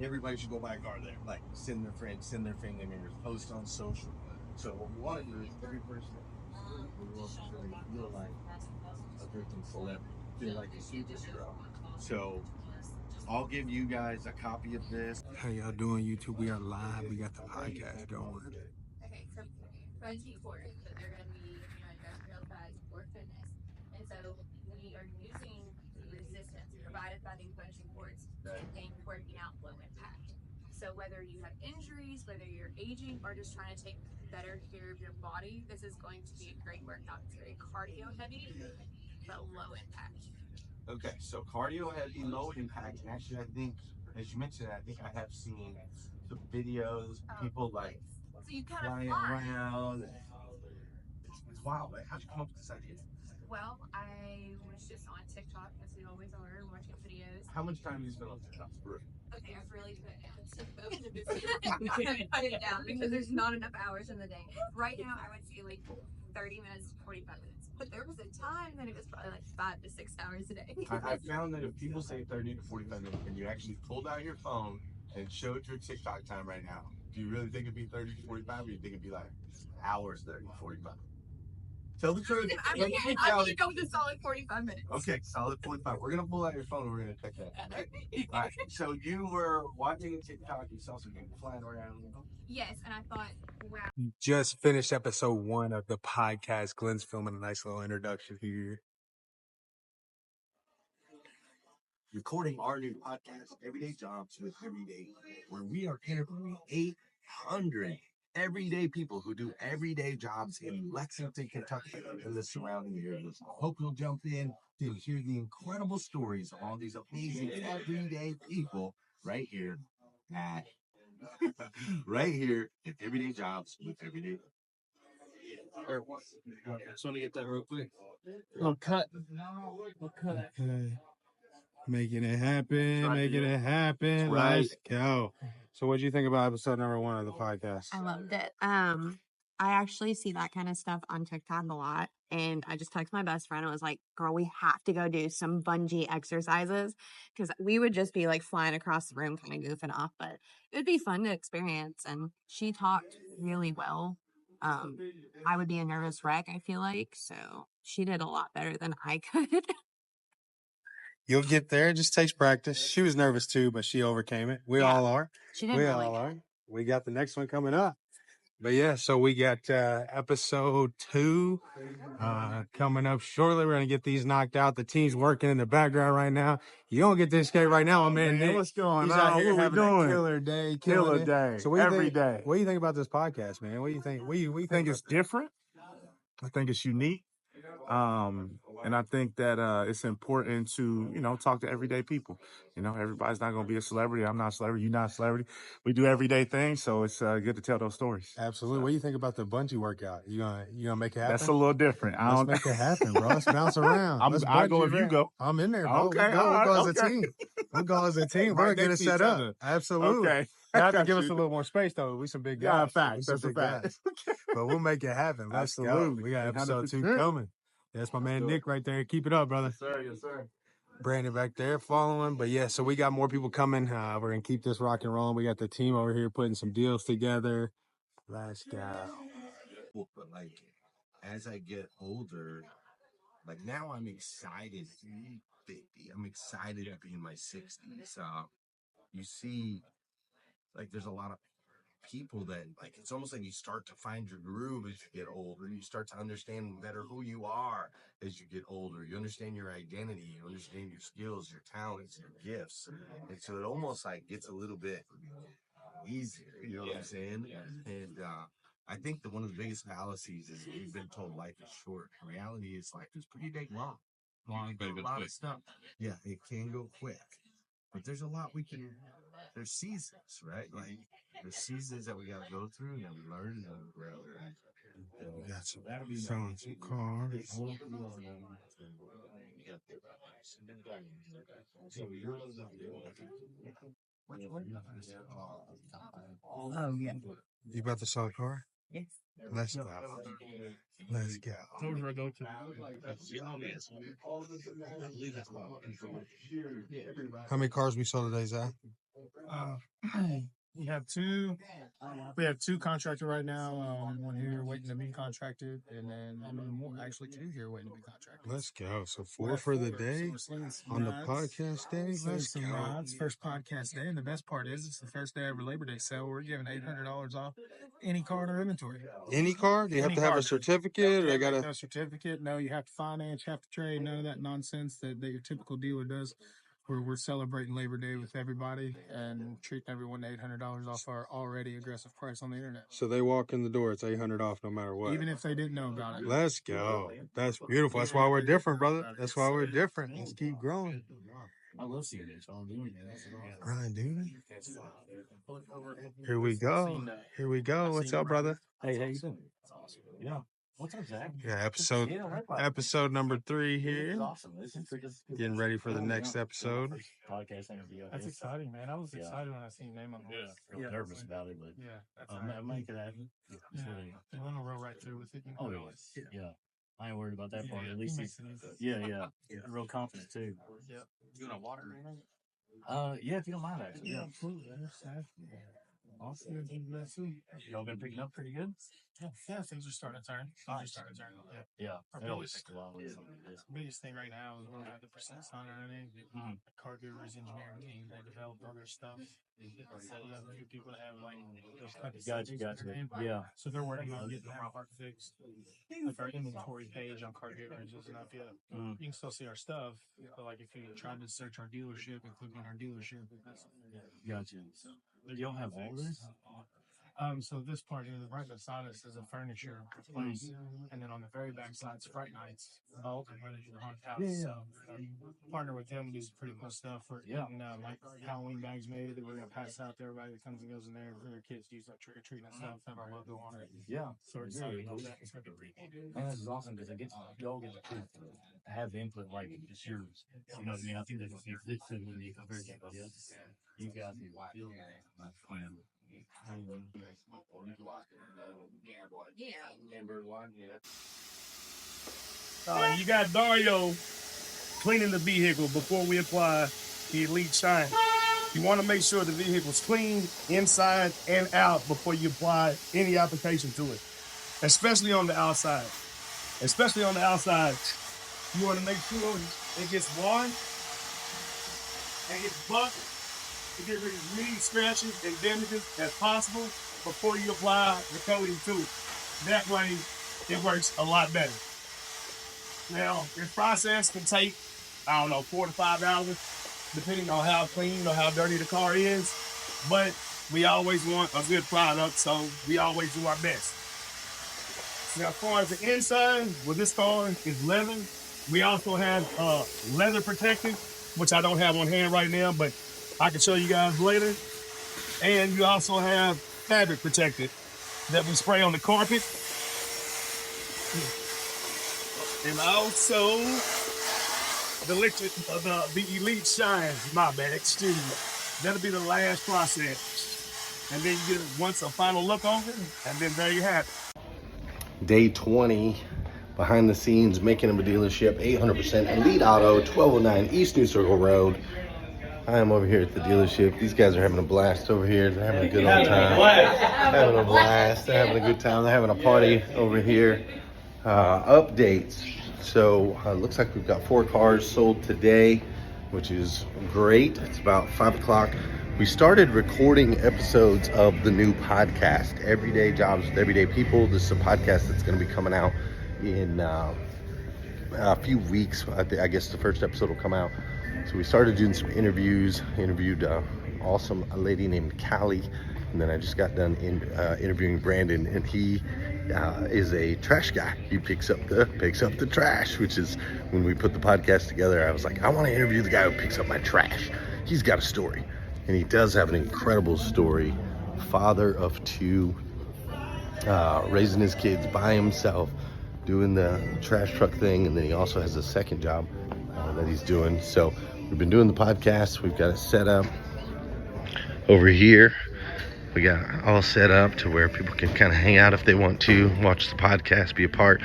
everybody should go buy a car there. Like, send their friends, send their family members, post on social. So what we want to do is every person we want to feel like a freaking celebrity, feel like a superstar. So I'll give you guys a copy of this. How y'all doing, YouTube? We are live. We got the podcast going. Okay, so crunchy quarters, but they're going to be, industrial size for fitness. And so we are using resistance provided by these crunchy quarters to make working out low impact. So whether you have injuries, whether you're aging, or just trying to take better care of your body, this is going to be a great workout. It's very cardio heavy, but low impact. Okay, so cardio heavy, low impact. Actually, I think, as you mentioned, I think I have seen some videos, people like so you kind flying of fly around. It's wild. Like, how'd you come up with this idea? Well, I was just on TikTok, as we always are, watching videos. How much time do you spend on TikTok? Okay, I've really put it down. So cut it down because there's not enough hours in the day. Right now, I would say like 30 minutes to 45 minutes. But there was a time that it was probably like 5 to 6 hours a day. I found that if people say 30 to 45 minutes and you actually pulled out your phone and showed your TikTok time right now, do you really think it'd be 30 to 45 or you think it'd be like hours 30 to 45? Tell the truth. I'm going to go with a solid 45 minutes. Okay, solid 45. We're going to pull out your phone and we're going to check that. Okay? All right. So you were watching TikTok. You saw some people flying around. Yes, and I thought, wow. Just finished episode 1 of the podcast. Glenn's filming a nice little introduction here. Recording our new podcast, Everyday Jobs with Everyday, where we are interviewing 800 everyday people who do everyday jobs in Lexington, Kentucky, and the surrounding areas. I hope you'll jump in to hear the incredible stories of all these amazing everyday people right here at right here at Everyday Jobs with Everyday. I just want to get that real quick. Little cut. Okay. Making it happen, making it happen. Right. Let's go. So what do you think about episode number 1 of the podcast? I loved it. I actually see that kind of stuff on TikTok a lot. And I just texted my best friend and was like, girl, we have to go do some bungee exercises. Because we would just be like flying across the room, kind of goofing off. But it would be fun to experience. And she talked really well. I would be a nervous wreck, I feel like. So she did a lot better than I could. You'll get there. It just takes practice. She was nervous too, but she overcame it. We all are. She did really good. Are. We got the next one coming up. But yeah, so we got episode 2 coming up shortly. We're going to get these knocked out. The team's working in the background right now. You don't get this skate right now, my man. Nick, what's going he's on? out here What we having doing? a killer day. Killer day. So every day. What do you think about this podcast, man? What do you think? What do you think it's different. I think it's unique. And I think that it's important to, talk to everyday people. Everybody's not going to be a celebrity. I'm not a celebrity. You're not a celebrity. We do everyday things, so it's good to tell those stories. Absolutely. What do you think about the bungee workout? You gonna make it happen? That's a little different. Let's make it happen, bro. Let's bounce around. I'll go if you go. I'm in there, bro. Okay, we'll go as a team. We'll go as a team. We're gonna get it set up. Absolutely. Okay. You have to give us a little more space, though. We some big guys. Yeah, facts. That's a fact. But we'll make it happen. Let's go. We got episode 2 coming. That's my man Nick right there. Keep it up, brother. Yes, sir. Yes, sir. Brandon back there following. But yeah, so we got more people coming. We're going to keep this rock and rolling. We got the team over here putting some deals together. Let's go. But like, as I get older, like now I'm excited to be 50. I'm excited to be in my 60s. You see, like there's a lot of people that like it's almost like you start to find your groove as you get older. You start to understand better who you are as you get older. You understand your identity, you understand your skills, your talents, your gifts. And so it almost like gets a little bit easier, you know what I'm saying? And I think that one of the biggest fallacies is we've been told life is short. In reality is life is pretty dang long. But a lot of stuff. Yeah, it can go quick. But there's a lot there's seasons, right? Like there's seasons that we gotta go through and that we learn and that we grow. We got some selling some cars. Oh, yeah. You about to sell a car? Yes. Let's go. Let's go. How many cars we saw today, Zach? We have two. We have two contracted right now. One here waiting to be contracted, and then actually two here waiting to be contracted. Let's go. So 4 for the day on the podcast day. Let's go. Rods, first podcast day, and the best part is it's the first day of our Labor Day sale. We're giving $800 off any car in our inventory. Any car? Do you have to have a certificate, or I gotta? No certificate. No, you have to finance, you have to trade. None of that nonsense that your typical dealer does. We're celebrating Labor Day with everybody and treating everyone to $800 off our already aggressive price on the internet. So they walk in the door, it's $800 off no matter what. Even if they didn't know about it. Let's go. That's beautiful. That's why we're different, brother. That's why we're different. Let's keep growing. I love seeing it. Right, dude. Here we go. Here we go. What's up, brother? Hey, how you doing? Yeah. What's up, Zach? Yeah, episode number 3 here. Getting ready for the next episode. Podcast interview. That's exciting, man. I was excited when I seen your name on the list. Yeah, nervous about it, but I make it happen. I'm gonna roll right through with it. Oh, yeah. I ain't worried about that part. At least he's, real confident too. Yeah. You want a water? Yeah, if you don't mind, actually. Yeah, absolutely. Awesome. Y'all been picking up pretty good? Yeah, things are starting to turn. Yeah. Our It always takes a while. biggest thing right now is we don't have the percent sign or anything. Car Gurus engineering team, they develop other stuff. We have a few people that have like those kind of Gotcha. Yeah. So they're working on getting that part fixed. Like our inventory page on Car Gurus isn't up yet. You can still see our stuff, but like if you tried to search our dealership and click on our dealership, Gotcha. Do y'all have all this? So this part here, right beside us is a furniture place, and then on the very back side is Fright Nights. Your haunted house. So partner with them, we do some pretty cool stuff. We're getting like Halloween bags made that we're gonna pass out to everybody that comes and goes in there for their kids to use like trick or treating and stuff. Have our logo on it. Yeah. So we're excited about that. And this is awesome because y'all get to have input like it's yours. You know what I mean? I think that's this is unique compared to everybody else. You guys need to feel my plan. You got Dario cleaning the vehicle before we apply the Elite Shine. You want to make sure the vehicle's clean inside and out before you apply any application to it, especially on the outside. You want to make sure it gets washed and gets buffed to get rid of as many scratches and damages as possible before you apply the coating to it. That way, it works a lot better. Now, this process can take, 4 to 5 hours, depending on how clean or how dirty the car is. But we always want a good product, so we always do our best. Now, as far as the inside, well, this car is leather. We also have leather protective, which I don't have on hand right now, but I can show you guys later. And you also have fabric protected that we spray on the carpet. And also the Elite Shine, my bad, excuse me. That'll be the last process. And then you get once a final look over it, and then there you have it. Day 20, behind the scenes, making of a dealership, 800% Elite Auto, 1209 East New Circle Road. I am over here at the dealership. These guys are having a blast over here. They're having a good old time. Having a blast. They're having a good time. They're having a party over here. Updates. So looks like we've got 4 cars sold today, which is great. It's about 5 o'clock. We started recording episodes of the new podcast, Everyday Jobs with Everyday People. This is a podcast that's going to be coming out in a few weeks. I guess the first episode will come out. So we started doing some interviews, interviewed awesome a lady named Callie, and then I just got done interviewing Brandon, and he is a trash guy. He picks up the trash, which is when we put the podcast together, I was like, I want to interview the guy who picks up my trash. He's got a story, and he does have an incredible story. Father of 2, raising his kids by himself, doing the trash truck thing, and then he also has a second job that he's doing. So we've been doing the podcast. We've got it set up over here. We got all set up to where people can kind of hang out if they want to, watch the podcast, be a part.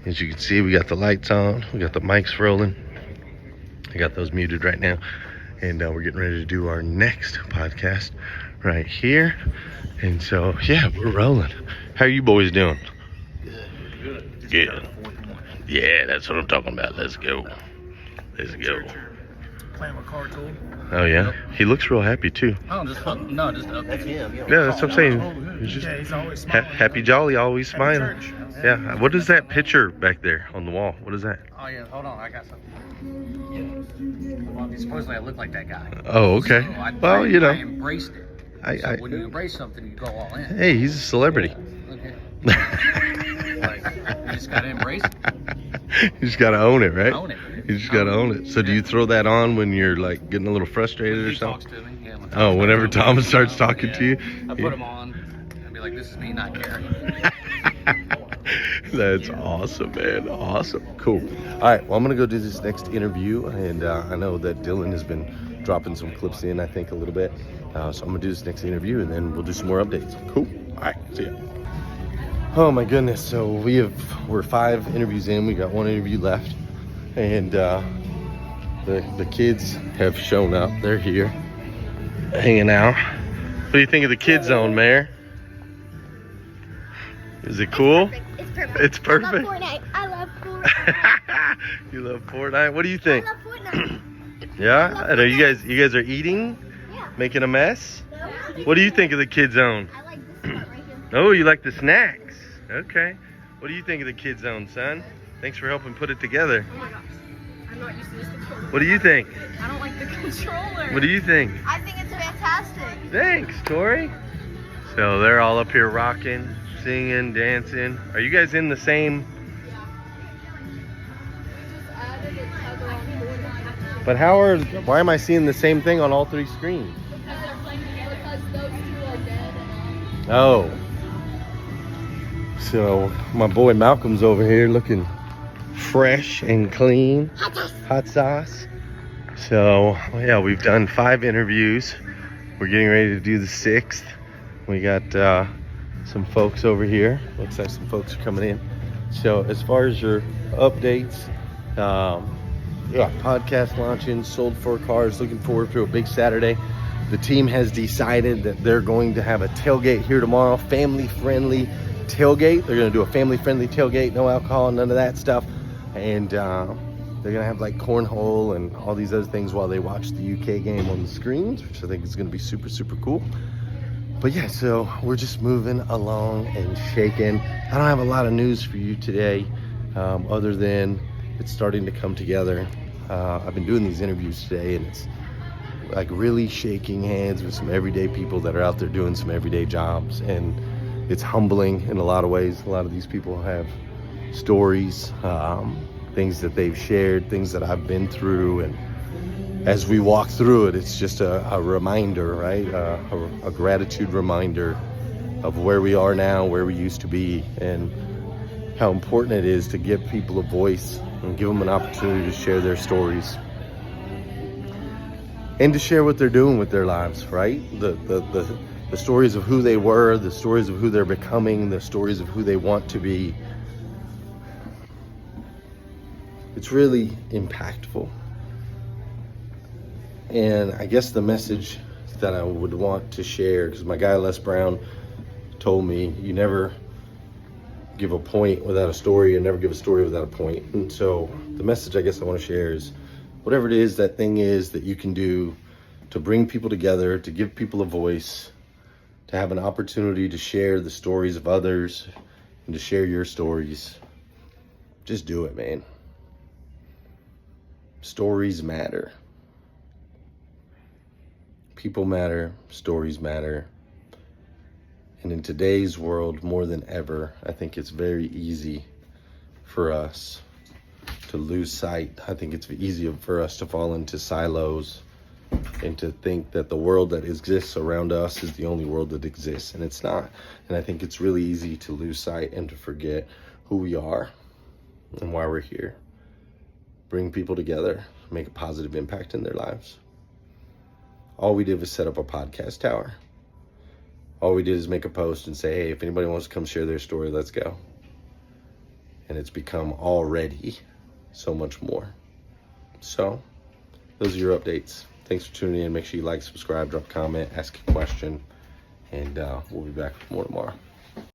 As you can see, we got the lights on, we got the mics rolling. I got those muted right now. And we're getting ready to do our next podcast right here. And so, yeah, we're rolling. How are you boys doing? Good. Yeah, that's what I'm talking about. Let's go. Let's go. Playing with car tool. Oh, yeah? He looks real happy, too. Oh, just up. No, just up. That's him. Yeah, that's what I'm saying. He's just He's always smiling. happy, jolly, always smiling. Church. Yeah. What is that picture back there on the wall? What is that? Oh yeah, hold on, I got something. Well, supposedly I look like that guy. Oh, okay. So Well, you know. I embraced it. So when you embrace something, you go all in. Hey, he's a celebrity. Okay. Like, you just gotta embrace it. You just gotta own it, right? Own it. You just gotta own it. So do you throw that on when you're like getting a little frustrated or He talks something? to me. Yeah, Oh, whenever Tom starts talking to you? I put him on and be like, this is me not caring. That's awesome, man. Awesome. Cool. All right. Well, I'm going to go do this next interview. And I know that Dylan has been dropping some clips in, I think, a little bit. So I'm going to do this next interview and then we'll do some more updates. Cool. All right. See ya. Oh, my goodness. So we're 5 interviews in. We got 1 interview left. And the kids have shown up. They're here hanging out. What do you think of the Kids Zone, Mayor? Is it cool? It's perfect. I love Fortnite. You love Fortnite? What do you think? I love Fortnite. Yeah? And you guys are eating? Yeah. Making a mess? What do you think of the Kids Zone? I like this one right here. Oh, you like the snacks? Okay. What do you think of the Kids Zone, son? Thanks for helping put it together. Oh my gosh. I'm not used to this controller. What do you think? I don't like the controller. What do you think? I think it's fantastic. Thanks, Tori. So they're all up here rocking, singing, dancing. Are you guys in the same? But why am I seeing the same thing on all 3 screens? Because they're playing together. Because those 2 are dead. Oh. So my boy Malcolm's over here looking fresh and clean. Hot sauce. So yeah, we've done 5 interviews. We're getting ready to do the 6th. We got some folks over here. Looks like some folks are coming in. So as far as your updates, yeah, podcast launching, sold 4 cars, looking forward to a big Saturday. The team has decided that they're going to have a tailgate here tomorrow, family-friendly tailgate. They're going to do a family-friendly tailgate, no alcohol, none of that stuff. And they're going to have like cornhole and all these other things while they watch the UK game on the screens, which I think is going to be super, super cool. But yeah, so we're just moving along and shaking. I don't have a lot of news for you today, other than it's starting to come together. I've been doing these interviews today, and it's like really shaking hands with some everyday people that are out there doing some everyday jobs. And it's humbling in a lot of ways. A lot of these people have stories, things that they've shared, things that I've been through. And as we walk through it, it's just a reminder, right? A gratitude reminder of where we are now, where we used to be, and how important it is to give people a voice and give them an opportunity to share their stories and to share what they're doing with their lives, right? The stories of who they were, the stories of who they're becoming, the stories of who they want to be. It's really impactful. And I guess the message that I would want to share, because my guy Les Brown told me, you never give a point without a story, and never give a story without a point. And so the message I guess I want to share is whatever it is, that thing is that you can do to bring people together, to give people a voice, to have an opportunity to share the stories of others and to share your stories. Just do it, man. Stories matter. People matter, stories matter. And in today's world, more than ever, I think it's very easy for us to lose sight. I think it's easy for us to fall into silos and to think that the world that exists around us is the only world that exists, and it's not. And I think it's really easy to lose sight and to forget who we are and why we're here. Bring people together, make a positive impact in their lives. All we did was set up a podcast tower. all we did is make a post and say, hey, if anybody wants to come share their story, let's go. And it's become already so much more. So those are your updates. Thanks for tuning in. Make sure you like, subscribe, drop a comment, ask a question, and we'll be back with more tomorrow.